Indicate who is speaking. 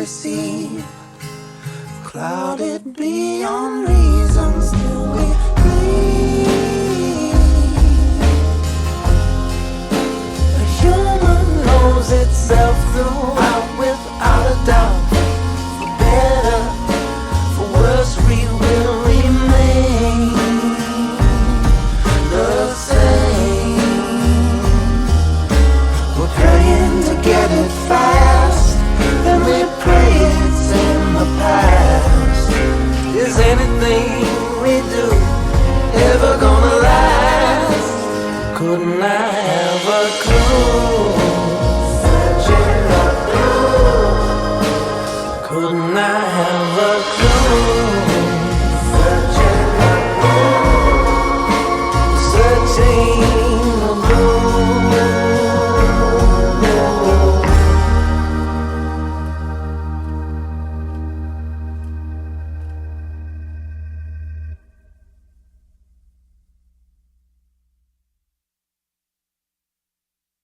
Speaker 1: see, clouded beyond reason, still we breathe. A human knows itself throughout without a doubt. For better, for worse, we will remain the same. We're praying to get it fast, then we pray it's in the past. Is anything we do ever gonna last? Couldn't I have a clue? Searching the blue. Couldn't I have a clue?